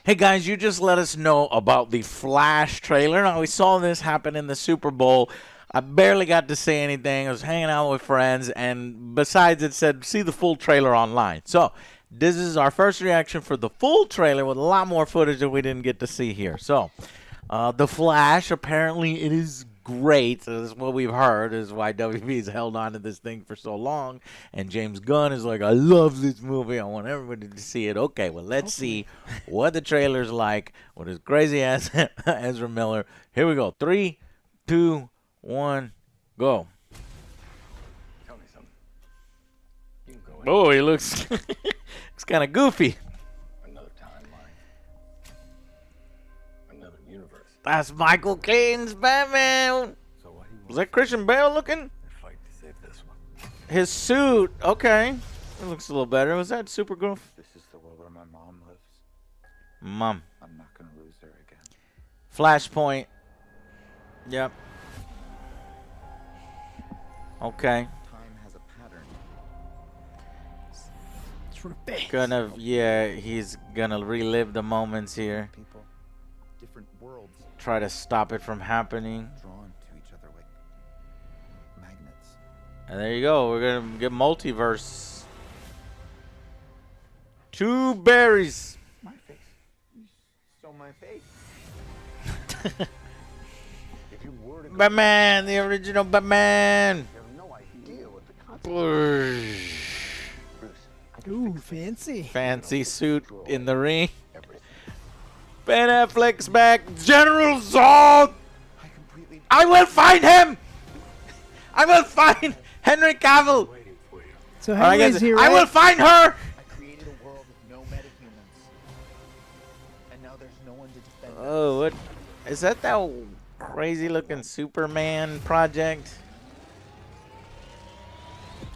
Hey guys, you just let us know about the Flash trailer. Now, we saw this happen in the Super Bowl. I barely got to say anything. I was hanging out with friends, and besides, it said see the full trailer online. So this is our first reaction for the full trailer with a lot more footage that we didn't get to see here. So the Flash, apparently it is great. This is what we've heard. This is why WB's held on to this thing for so long. And James Gunn is like, I love this movie. I want everybody to see it. Okay, well, let's see what the trailer's like with his crazy ass Ezra Miller. Here we go. 3, 2, 1, go. Tell me something. You can go in. Oh, he looks looks kind of goofy. Another timeline. Another universe. That's Michael Keaton's Batman. So what he wants Was that Christian Bale looking? to fight to save this one. His suit, okay. It looks a little better. Was that Supergirl? This is the world where my mom lives. Mom. I'm not gonna lose her again. Flashpoint. Yep. Okay. Time has a pattern. It's from base. He's gonna relive the moments here. People, different worlds, Try to stop it from happening. drawn to each other like magnets. And there you go. We're gonna get multiverse. 2 berries. My face. You stole my face. If you were to go, Batman, the original Batman. You have no idea what the consequences. Bruce. Ooh, fancy. Fancy suit in the ring. Everything. Ben Affleck's back. General Zod. I completely. I will find him. I will find Henry Cavill. Waiting for you. So Or I Henry's guess here, I will right? find her. I created a world with no metahumans, and now there's no one to defend. Oh, what is that? That crazy-looking Superman project?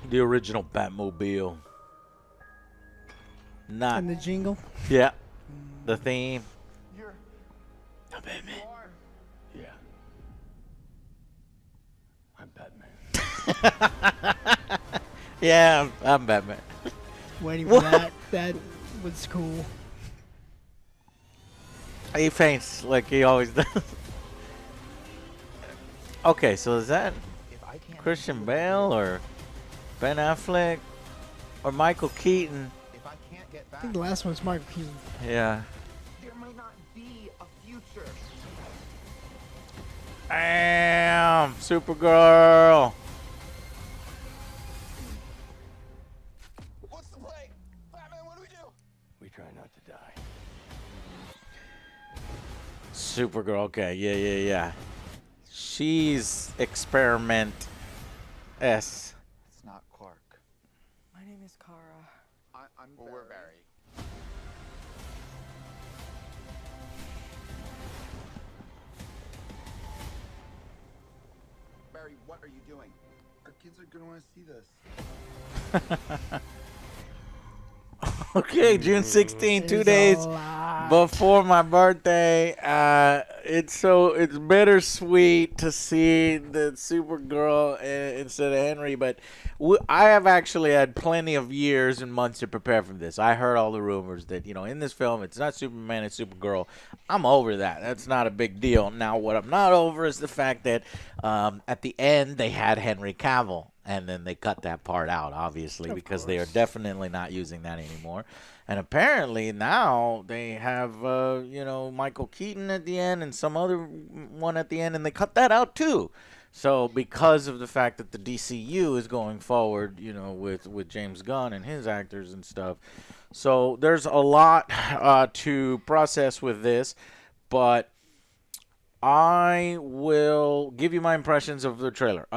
The original Batmobile. Not And the jingle. yeah. The theme. You're. I'm Batman. You are. Yeah. I'm Batman. Yeah, I'm Batman. Waiting for that. That was cool. He faints like he always does. Okay, so is that If I can't. Christian Bale or Ben Affleck or Michael Keaton? If I can't get I back, think the last one's Michael Keaton. Yeah. there might not be a future. Damn, Supergirl. What's the play? Batman, what do we do? We try not to die. Supergirl, okay, yeah. She's experiment S. It's not Clark. My name is Kara. I'm we're Barry. Barry, what are you doing? Our kids are gonna want to see this. Okay, June 16, 2 There's days a lot. before my birthday. It's bittersweet to see the Supergirl instead of Henry, but I have actually had plenty of years and months to prepare for this. I heard all the rumors that, in this film, it's not Superman, it's Supergirl. I'm over that. That's not a big deal. Now, what I'm not over is the fact that at the end, they had Henry Cavill. And then they cut that part out, obviously, because they are definitely not using that anymore. And apparently now they have, Michael Keaton at the end and some other one at the end, and they cut that out too. So because of the fact that the DCEU is going forward, with James Gunn and his actors and stuff. So there's a lot to process with this, but I will give you my impressions of the trailer.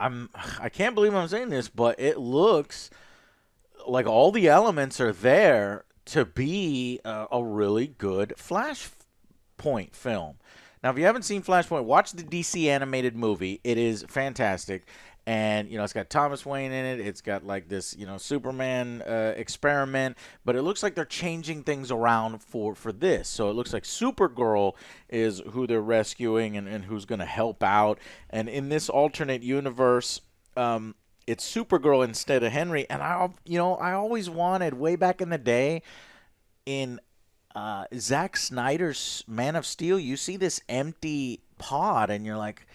I can't believe I'm saying this, but it looks like all the elements are there to be a really good Flashpoint film. Now, if you haven't seen Flashpoint, watch the DC animated movie. It is fantastic. And, it's got Thomas Wayne in it. It's got, like, this, Superman experiment. But it looks like they're changing things around for this. So it looks like Supergirl is who they're rescuing and who's going to help out. And in this alternate universe, it's Supergirl instead of Henry. And, I always wanted, way back in the day, in Zack Snyder's Man of Steel, you see this empty pod, and you're like,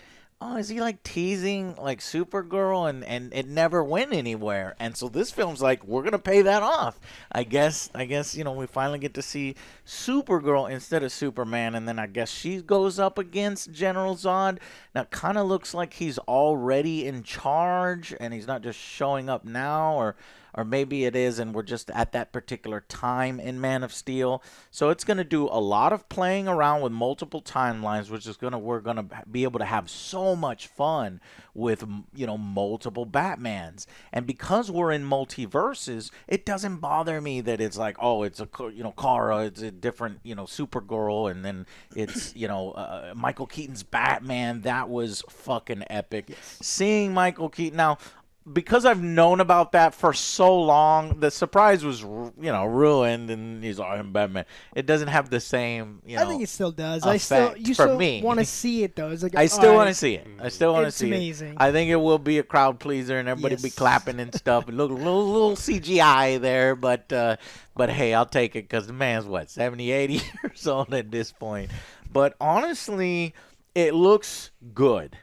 oh, is he like teasing like Supergirl, and it never went anywhere. And so this film's like, we're gonna pay that off. I guess we finally get to see Supergirl instead of Superman, and then I guess she goes up against General Zod. Now it kind of looks like he's already in charge, and he's not just showing up now, or maybe it is, and we're just at that particular time in Man of Steel. So it's going to do a lot of playing around with multiple timelines, which is we're going to be able to have so much fun with, multiple Batmans. And because we're in multiverses, it doesn't bother me that it's like, oh, it's Kara, it's a different, Supergirl, and then it's, Michael Keaton's Batman. That was fucking epic. Yes. Seeing Michael Keaton now, because I've known about that for so long, the surprise was, ruined, and he's like, I'm Batman. It doesn't have the same, I think it still does. You still want to see it, though. It's like, I still want to see it. I still want to see amazing. it. I think it will be a crowd pleaser, and everybody be clapping and stuff. Little CGI there, but hey, I'll take it because the man's, 70, 80 years old at this point. But honestly, it looks good.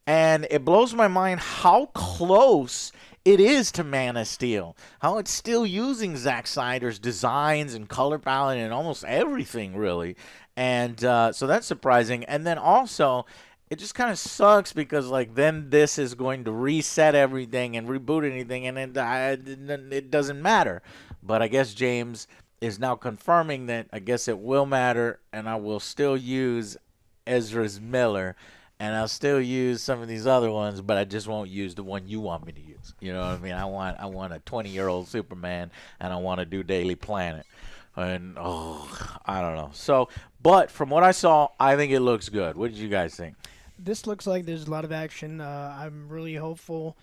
And it blows my mind how close it is to Man of Steel. How it's still using Zack Snyder's designs and color palette and almost everything, really. And so that's surprising. And then also, it just kind of sucks because, then this is going to reset everything and reboot anything, and it doesn't matter. But I guess James is now confirming that I guess it will matter, and I will still use Ezra's Miller. And I'll still use some of these other ones, but I just won't use the one you want me to use. You know what I mean? I want a 20-year-old Superman, and I want to do Daily Planet. And, I don't know. So, but from what I saw, I think it looks good. What did you guys think? This looks like there's a lot of action. I'm really hopeful.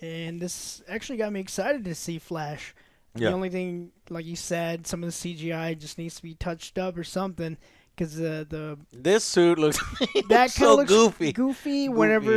And this actually got me excited to see Flash. Yeah. The only thing, like you said, some of the CGI just needs to be touched up or something. Because this suit looks that so looks goofy. Whenever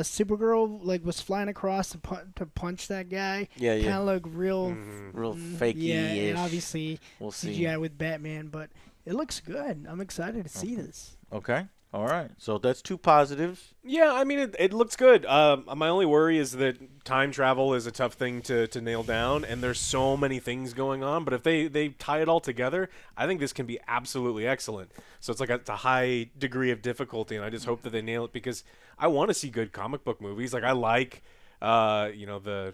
Supergirl was flying across to punch that guy, kind of look real fakey. Yeah, and obviously we'll CGI see. with Batman, but it looks good. I'm excited to see this. Okay. All right. So that's two positives. Yeah, I mean, it looks good. My only worry is that time travel is a tough thing to nail down, and there's so many things going on. But if they tie it all together, I think this can be absolutely excellent. So it's it's a high degree of difficulty, and I just hope that they nail it because I want to see good comic book movies. I like the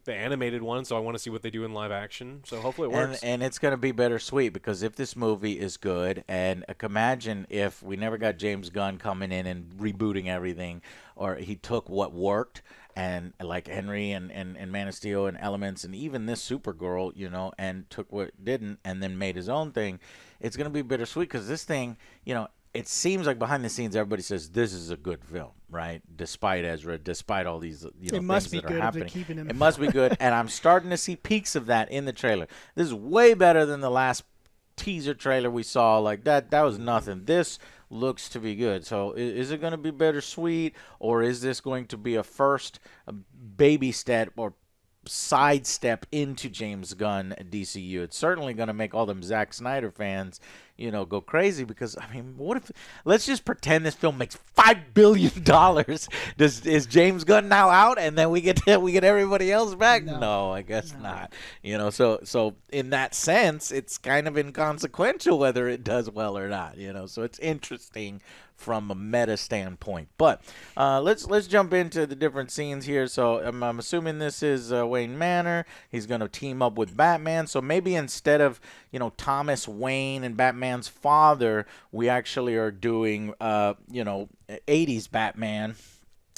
animated one, so I want to see what they do in live action. So hopefully it works. And it's going to be bittersweet because if this movie is good, and imagine if we never got James Gunn coming in and rebooting everything, or he took what worked and like Henry and Man of Steel and Elements and even this Supergirl, and took what didn't and then made his own thing. It's going to be bittersweet because this thing, it seems like behind the scenes everybody says this is a good film, right? Despite Ezra, despite all these things that are happening. It must be good, and I'm starting to see peaks of that in the trailer. This is way better than the last teaser trailer we saw. Like that was nothing. This looks to be good. So is it going to be bittersweet, or is this going to be a first baby step or sidestep into James Gunn DCU? It's certainly going to make all them Zack Snyder fans, go crazy because what if let's just pretend this film makes $5 billion? Is James Gunn now out and then we get everybody else back? No, I guess not. So in that sense, it's kind of inconsequential whether it does well or not. So it's interesting from a meta standpoint. But let's jump into the different scenes here. So I'm assuming this is Wayne Manor. He's going to team up with Batman. So maybe instead of Thomas Wayne and Batman's father, we actually are doing 80s Batman,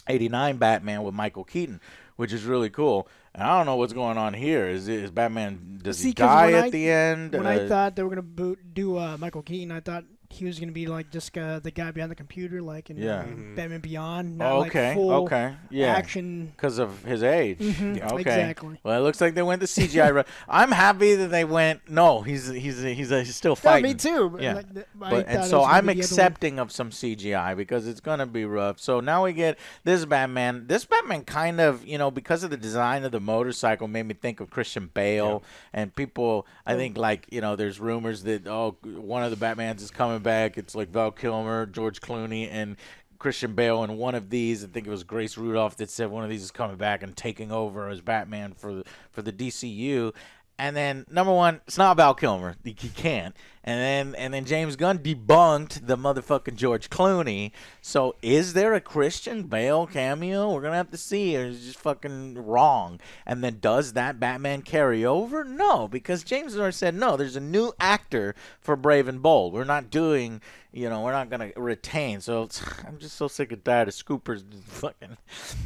89 Batman with Michael Keaton, which is really cool. And I don't know what's going on here. Is Batman, does he die at the end? When I thought they were going to do Michael Keaton, I thought he was gonna be like just the guy behind the computer, like in Yeah. Batman Beyond, not Okay. like full Okay. Yeah. action. Because of his age. Mhm, Okay. exactly. Well, it looks like they went the CGI route. I'm happy that they went. No, he's still Yeah, fighting. me too. But Yeah. like, I But, thought and it so was gonna I'm be the other way. accepting of some CGI because it's gonna be rough. So now we get this Batman. This Batman kind of, because of the design of the motorcycle, made me think of Christian Bale. And people, I think, like, there's rumors that one of the Batmans is coming back. It's like Val Kilmer, George Clooney, and Christian Bale, and one of these, I think it was Grace Rudolph that said one of these is coming back and taking over as Batman for the DCU. And then number one, it's not Val Kilmer. He can't. And then James Gunn debunked the motherfucking George Clooney. So is there a Christian Bale cameo? We're gonna have to see. Or is it just fucking wrong? And then does that Batman carry over? No, because James Gunn said no. There's a new actor for Brave and Bold. We're not doing. We're not gonna retain. So I'm just so sick and tired of scoopers fucking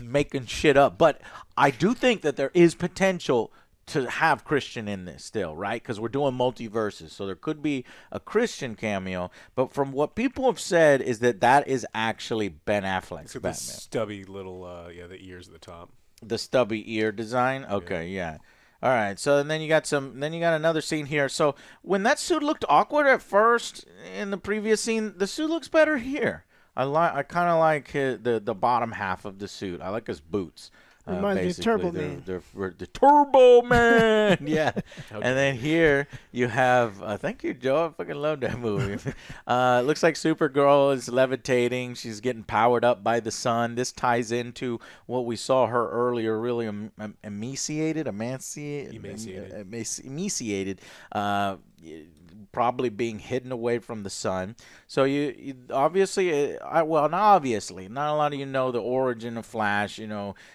making shit up. But I do think that there is potential to have Christian in this still, right? Because we're doing multiverses, so there could be a Christian cameo. But from what people have said is that is actually Ben Affleck's Except Batman. the stubby little, the ears at the top. The stubby ear design. Okay, yeah. All right. So then you got another scene here. So when that suit looked awkward at first in the previous scene, the suit looks better here. I kind of like the bottom half of the suit. I like his boots. Reminds me of Turbo Man. They're the Turbo Man, yeah. And then here you have, thank you, Joe. I fucking love that movie. It looks like Supergirl is levitating. She's getting powered up by the sun. This ties into what we saw her earlier, really emaciated. Probably being hidden away from the sun. So you obviously, not obviously, not a lot of you know the origin of Flash.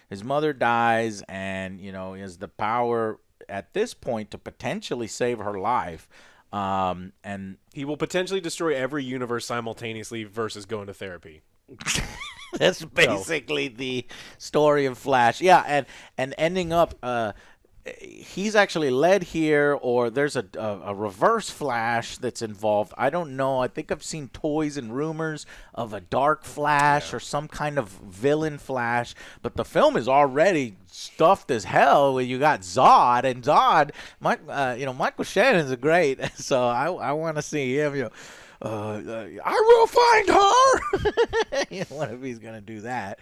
His mother dies, and he has the power at this point to potentially save her life. And he will potentially destroy every universe simultaneously versus going to therapy. That's basically the story of Flash. Yeah, and ending up. He's actually led here, or there's a reverse Flash that's involved. I don't know. I think I've seen toys and rumors of a dark Flash or some kind of villain Flash, but the film is already stuffed as hell. You got Zod, and Zod, Michael Shannon's a great, so I want to see him. I will find her. What if he's gonna do that?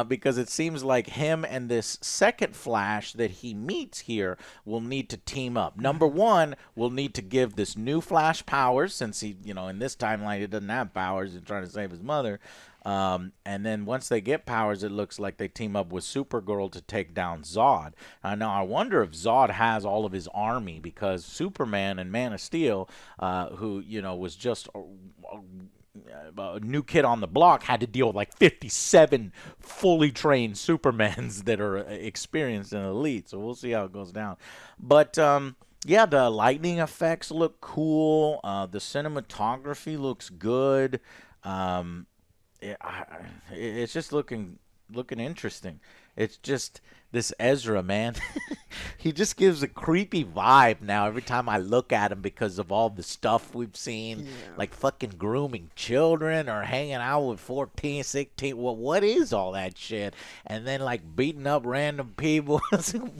Because it seems like him and this second Flash that he meets here will need to team up. Number one, will need to give this new Flash powers, since he, in this timeline he doesn't have powers. He's trying to save his mother. And then once they get powers, it looks like they team up with Supergirl to take down Zod. Now, I wonder if Zod has all of his army, because Superman and Man of Steel, who, was just a new kid on the block, had to deal with like 57 fully trained Supermans that are experienced and elite. So we'll see how it goes down. But, yeah, the lightning effects look cool. The cinematography looks good. It's just looking interesting. It's just this Ezra, man. He just gives a creepy vibe now every time I look at him, because of all the stuff we've seen, like fucking grooming children or hanging out with 14, 16. Well, what is all that shit? And then like beating up random people.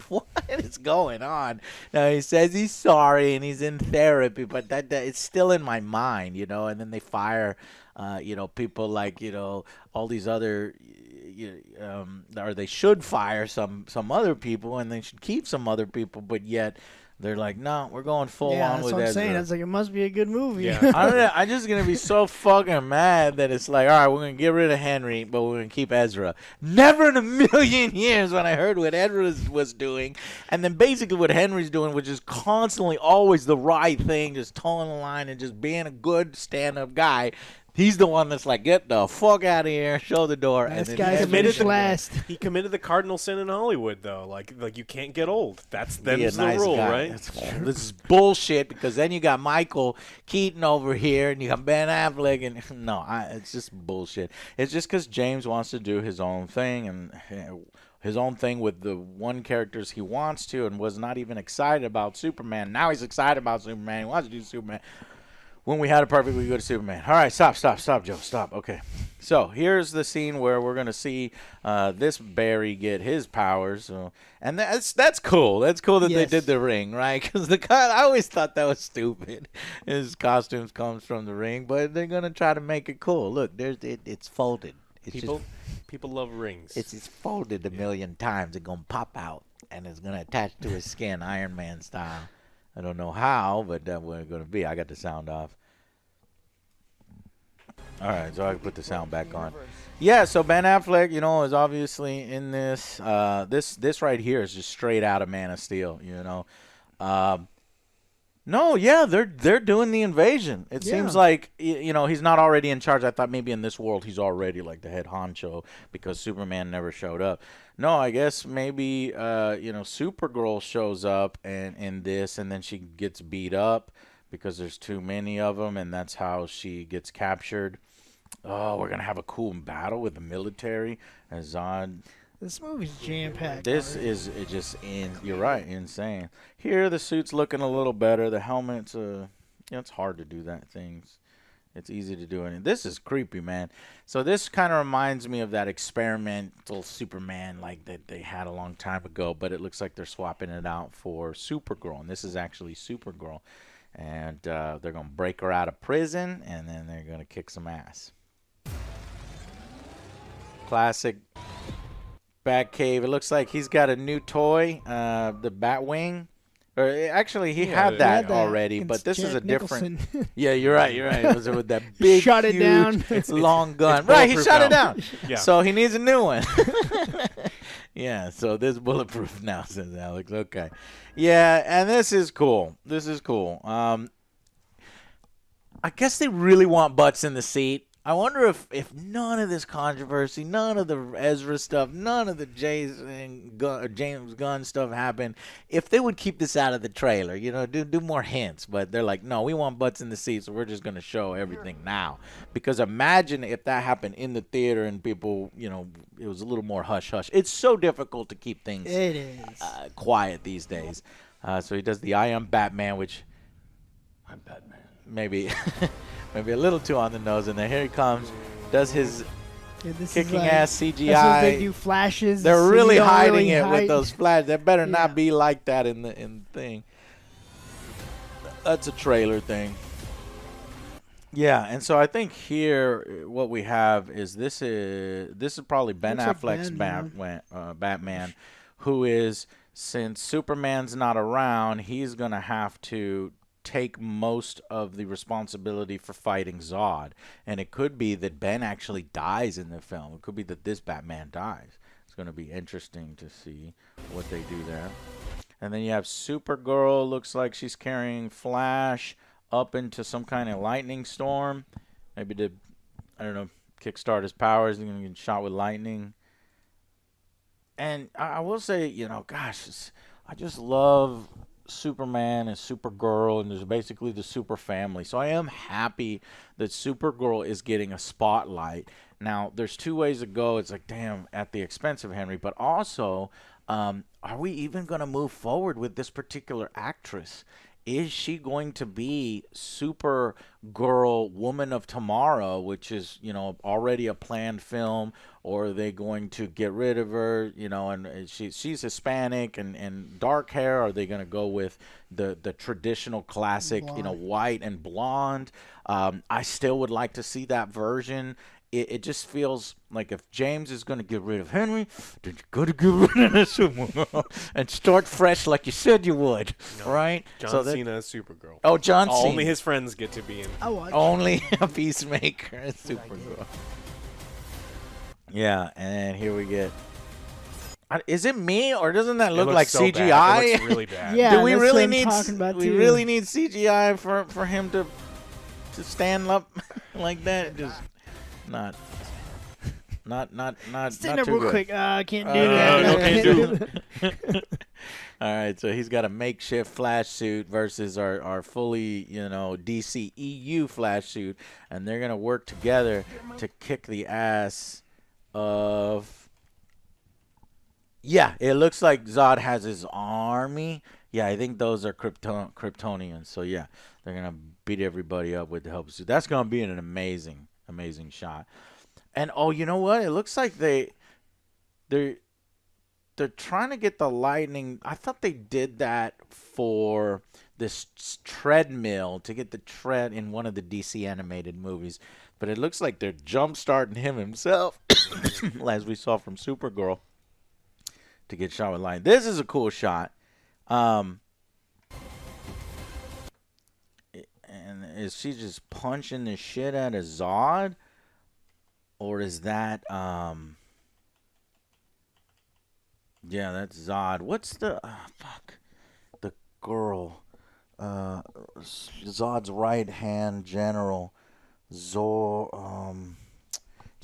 What is going on? Now he says he's sorry and he's in therapy, but that it's still in my mind, and then they fire people like, all these other, or they should fire some other people, and they should keep some other people, but yet they're like, no, we're going full on with Ezra. Yeah, that's what I'm saying. It's like, it must be a good movie. Yeah. I don't know. I'm just going to be so fucking mad that it's like, all right, we're going to get rid of Henry, but we're going to keep Ezra. Never in a million years when I heard what Ezra was doing, and then basically what Henry's doing, which is constantly always the right thing, just towing the line and just being a good stand-up guy. He's the one that's like, get the fuck out of here, show the door. This and guy's finished last. He committed the cardinal sin in Hollywood, though. Like you can't get old. That's Be a the nice rule, guy. right? This is bullshit, because then you got Michael Keaton over here, and you got Ben Affleck, and it's just bullshit. It's just because James wants to do his own thing, and his own thing with the one characters he wants to, and was not even excited about Superman. Now he's excited about Superman. He wants to do Superman. When we had it perfect, we go to Superman. All right, stop, Joe, stop. Okay. So here's the scene where we're gonna see this Barry get his powers. So, and that's cool. That's cool that they Yes. did the ring, right? Because I always thought that was stupid. His costumes comes from the ring, but they're gonna try to make it cool. Look, it's folded. It's People love rings. it's folded a million times. It's gonna pop out and it's gonna attach to his skin, Iron Man style. I don't know how, but that's what it's gonna be. I got the sound off. All right, so I can put the sound back on. Yeah, so Ben Affleck, you know, is obviously in this. This right here is just straight out of Man of Steel, you know. No, yeah, they're doing the invasion. It seems like, you know, he's not already in charge. I thought maybe in this world he's already like the head honcho because Superman never showed up. No, I guess maybe you know, Supergirl shows up in this, and then she gets beat up because there's too many of them, and that's how she gets captured. Oh, we're gonna have a cool battle with the military and Zod. This movie's jam-packed. This is you're right, insane. Here the suit's looking a little better. The helmet's you know, it's hard to do that things. It's easy to do it. And this is creepy, man. So this kind of reminds me of that experimental Superman like that they had a long time ago, but it looks like they're swapping it out for Supergirl, and this is actually Supergirl. And they're going to break her out of prison, and then they're going to kick some ass. Classic Batcave. It looks like he's got a new toy, the Batwing. Or actually, he had that already, but this is a different. Yeah, you're right. It was with that big, shut it down. It's long gun. Right, he shut it down. Yeah. So he needs a new one. Yeah, so this bulletproof now, says Alex. Okay. Yeah, and this is cool. I guess they really want butts in the seat. I wonder if none of this controversy, none of the Ezra stuff, none of the James Gunn stuff happened, if they would keep this out of the trailer, you know, do more hints. But they're like, no, we want butts in the seat, so we're just going to show everything now. Because imagine if that happened in the theater and people, you know, it was a little more hush-hush. It's so difficult to keep things quiet these days. So he does the I Am Batman, which I'm Batman. maybe maybe a little too on the nose. And then here he comes, does his kicking ass CGI. That's what they do, flashes. They're so really you don't hiding really it hide. with those flashes. That better Yeah. not be like that in the thing. That's a trailer thing. Yeah, and so I think here what we have is this is probably Ben Looks like Affleck's Ben, Batman, who is, since Superman's not around, he's gonna have to take most of the responsibility for fighting Zod. And it could be that Ben actually dies in the film. It could be that this Batman dies. It's going to be interesting to see what they do there. And then you have Supergirl. Looks like she's carrying Flash up into some kind of lightning storm. Maybe to, I don't know, kickstart his powers. He's going to get shot with lightning. And I will say, you know, gosh, I just love Superman and Supergirl, and there's basically the super family. So I am happy that Supergirl is getting a spotlight. Now, there's two ways to go. It's like, damn, at the expense of Henry, but also, are we even going to move forward with this particular actress? Is she going to be Supergirl Woman of Tomorrow, which is, you know, already a planned film, or are they going to get rid of her, you know, and she's Hispanic and dark hair? Are they going to go with the traditional classic, you know, white and blonde? I still would like to see that version. It just feels like if James is going to get rid of Henry, then you got to get rid of this Supergirl and start fresh like you said you would, right? John Cena as Supergirl. Oh, John Cena. Only his friends get to be in. Only a Peacemaker as Supergirl. Yeah, and here we get. Is it me, or doesn't that look like so CGI? Bad. It looks really bad. Yeah, Do we that's really what I'm need? talking about We too. really need CGI for him to stand up like that. Just not Stand not up too real good. quick. I can't do that. no, can't do it. All right, so he's got a makeshift Flash suit versus our fully, you know, DCEU Flash suit, and they're gonna work together to kick the ass of. Yeah, it looks like Zod has his army. Yeah, I think those are Kryptonians. So yeah, they're gonna beat everybody up with the help suit. That's gonna be an amazing, amazing shot. And oh, you know what? It looks like they're trying to get the lightning. I thought they did that for this treadmill to get the tread in one of the DC animated movies. But it looks like they're jump starting him himself, as we saw from Supergirl, to get shot with lightning. This is a cool shot. And is she just punching the shit out of Zod? Or is that, yeah, that's Zod. What's the, the girl, Zod's right-hand general, do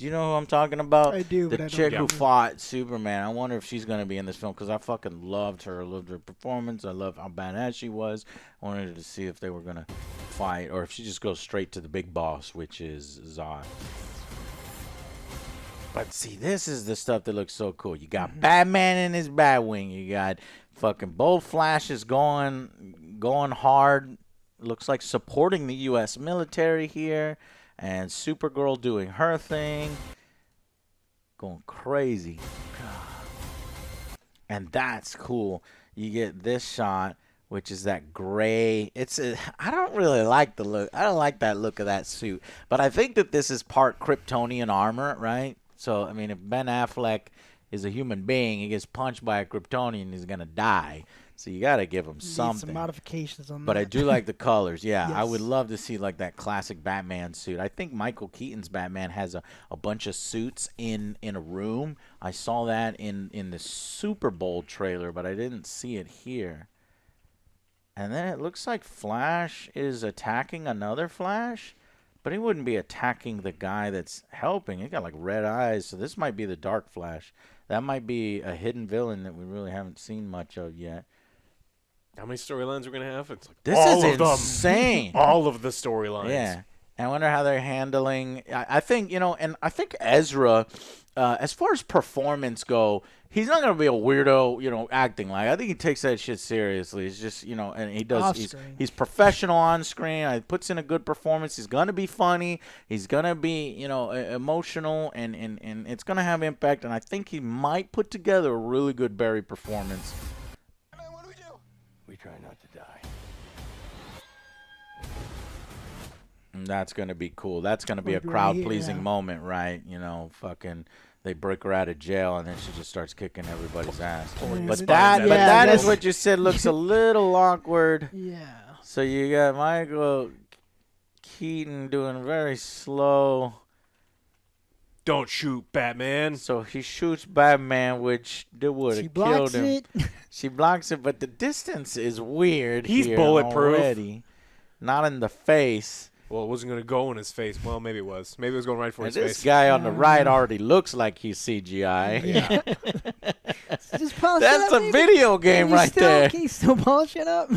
you know who I'm talking about? I do, The but I don't chick know. who fought Superman. I wonder if she's going to be in this film because I fucking loved her. I loved her performance. I loved how badass she was. I wanted to see if they were going to fight or if she just goes straight to the big boss, which is Zod. But see, this is the stuff that looks so cool. You got Batman in his Batwing. You got fucking both Flashes going hard. Looks like supporting the U.S. military here. And Supergirl doing her thing. Going crazy. And that's cool. You get this shot, which is that gray. I don't really like the look. I don't like that look of that suit. But I think that this is part Kryptonian armor, right? So, I mean, if Ben Affleck is a human being, he gets punched by a Kryptonian, he's going to die. So you got to give him Need something. some modifications on But that. I do like the colors. Yeah, I Yes. would love to see like that classic Batman suit. I think Michael Keaton's Batman has a bunch of suits in a room. I saw that in the Super Bowl trailer, but I didn't see it here. And then it looks like Flash is attacking another Flash, but he wouldn't be attacking the guy that's helping. He got like red eyes, so this might be the Dark Flash. That might be a hidden villain that we really haven't seen much of yet. How many storylines we're gonna have? It's like This all is of them. insane. All of the storylines. Yeah. And I wonder how they're handling. I think, and I think Ezra, as far as performance go, he's not going to be a weirdo, acting like. I think he takes that shit seriously. It's just, and he does. Off-screen. He's professional on screen. He puts in a good performance. He's going to be funny. He's going to be, emotional, and it's going to have impact. And I think he might put together a really good Barry performance. Man, what do we do? We try not to die. And that's going to be cool. That's going to be a Like right crowd-pleasing here, yeah. moment, right? Fucking they break her out of jail, and then she just starts kicking everybody's ass. Yeah, But but that yeah, is that's- what you said looks a little awkward. Yeah. So you got Michael Keaton doing very slow. Don't shoot, Batman. So he shoots Batman, which would She have killed blocks him. it. She blocks it, but the distance is weird. He's here bulletproof. already. Not in the face. Well, it wasn't gonna go in his face. Well, maybe it was. Maybe it was going right for And his this face. guy on the right already looks like he's CGI. Yeah. Just polish That's it a up, maybe. video game right there. Can you still polish it up?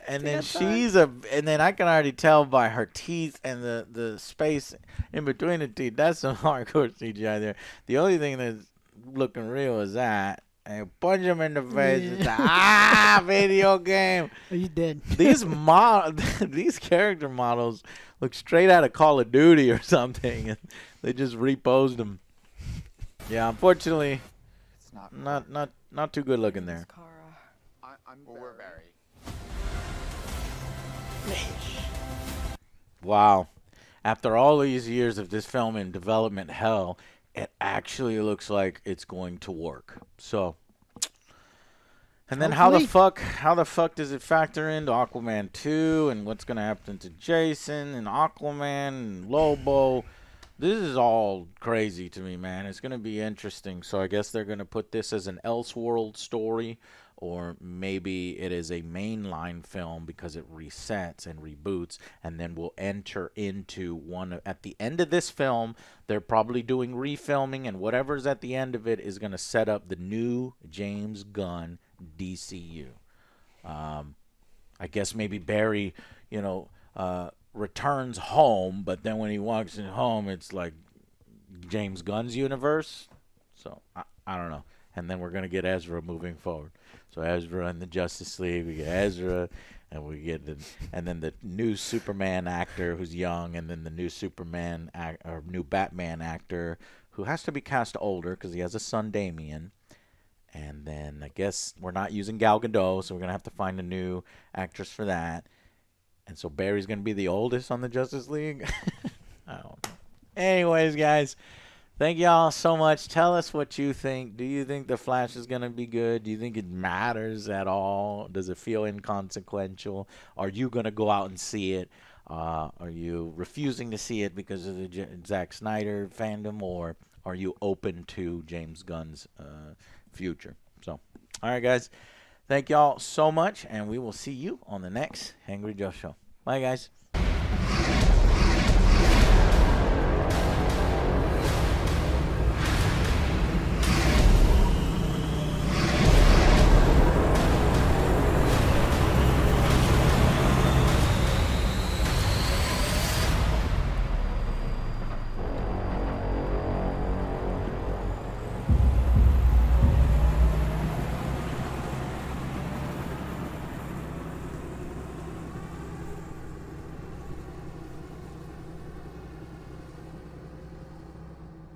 And Take then your time. and then I can already tell by her teeth and the space in between the teeth. That's some hardcore CGI there. The only thing that's looking real is that. And punch him in the face. Yeah. It's like, video game. Oh, you did. These character models look straight out of Call of Duty or something. And they just reposed them. Yeah, unfortunately, It's not. not too good looking My name is there. Kara. I'm we're Barry. Wow. After all these years of this film in development hell, it actually looks like it's going to work. So, and then how the fuck does it factor into Aquaman 2 and what's going to happen to Jason and Aquaman and Lobo? This is all crazy to me, man. It's going to be interesting. So I guess they're going to put this as an Elseworld story, or maybe it is a mainline film because it resets and reboots, and then we'll enter into one. At the end of this film, they're probably doing refilming, and whatever's at the end of it is going to set up the new James Gunn DCU. I guess maybe Barry, returns home, but then when he walks in home, it's like James Gunn's universe. So I don't know. and then we're gonna get Ezra moving forward. So Ezra and the Justice League, we get Ezra, and we get and then the new Superman actor who's young, and then the new new Batman actor who has to be cast older because he has a son, Damian. And then I guess we're not using Gal Gadot, so we're gonna have to find a new actress for that. And so Barry's gonna be the oldest on the Justice League. I don't know. Anyways, guys, thank y'all so much. Tell us what you think. Do you think the Flash is gonna be good? Do you think it matters at all? Does it feel inconsequential? Are you gonna go out and see it? Are you refusing to see it because of the Zack Snyder fandom, or are you open to James Gunn's future? So, all right, guys. Thank y'all so much, and we will see you on the next AngryJoe show. Bye, guys.